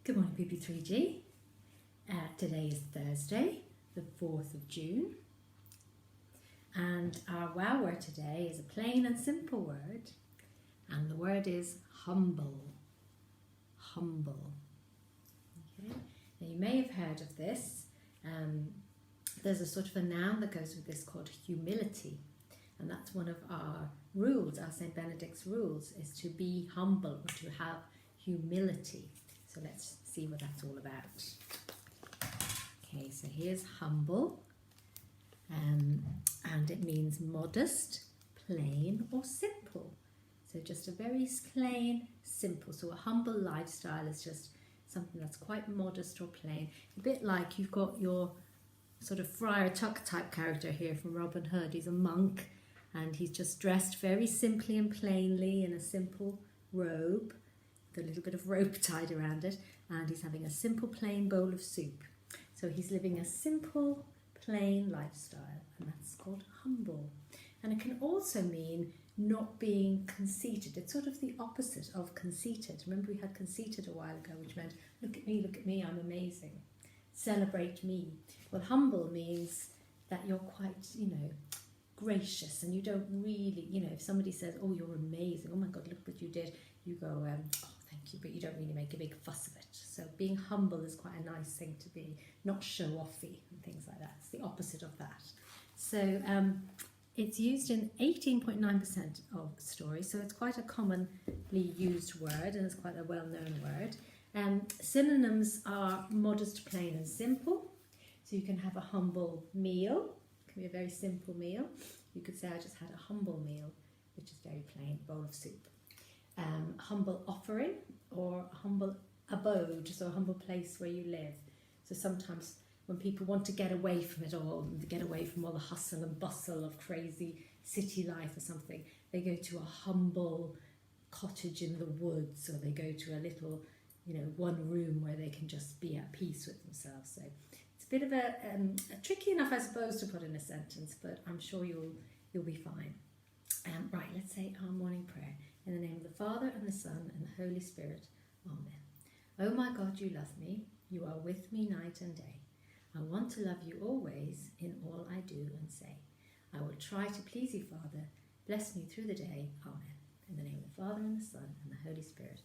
Good morning, PP3G. Today is Thursday, the 4th of June. And our wow word today is a plain and simple word. And the word is humble. Humble. Okay. Now you may have heard of this. There's a sort of a noun that goes with this called humility. And that's one of our rules, our St. Benedict's rules, is to be humble or to have humility. So let's see what that's all about. Okay, so here's humble, and it means modest, plain or simple. So just a very plain, simple. So a humble lifestyle is just something that's quite modest or plain. A bit like you've got your sort of Friar Tuck type character here from Robin Hood. He's a monk and he's just dressed very simply and plainly in a simple robe, a little bit of rope tied around it, and he's having a simple plain bowl of soup. So he's living a simple plain lifestyle, and that's called humble. And it can also mean not being conceited. It's sort of the opposite of conceited. Remember we had conceited a while ago, which meant look at me, I'm amazing. Celebrate me. Well, humble means that you're quite, gracious, and you don't really, if somebody says, oh, you're amazing, oh my God, look what you did, you go, oh, thank you, but you don't really make a big fuss of it. So being humble is quite a nice thing to be, not show-offy and things like that. It's the opposite of that. So it's used in 18.9% of stories, so it's quite a commonly used word, and it's quite a well-known word. Synonyms are modest, plain and simple. So you can have a humble meal. It can be a very simple meal. You could say I just had a humble meal, which is very plain, bowl of soup. Humble offering, or humble abode, so a humble place where you live. So sometimes when people want to get away from it all, get away from all the hustle and bustle of crazy city life or something, they go to a humble cottage in the woods, or they go to a little, one room where they can just be at peace with themselves. So it's a bit of a tricky enough, I suppose, to put in a sentence, but I'm sure you'll be fine. Right, let's say our morning prayer. In the name of the Father, and the Son, and the Holy Spirit. Amen. Oh my God, you love me. You are with me night and day. I want to love you always in all I do and say. I will try to please you, Father. Bless me through the day. Amen. In the name of the Father, and the Son, and the Holy Spirit.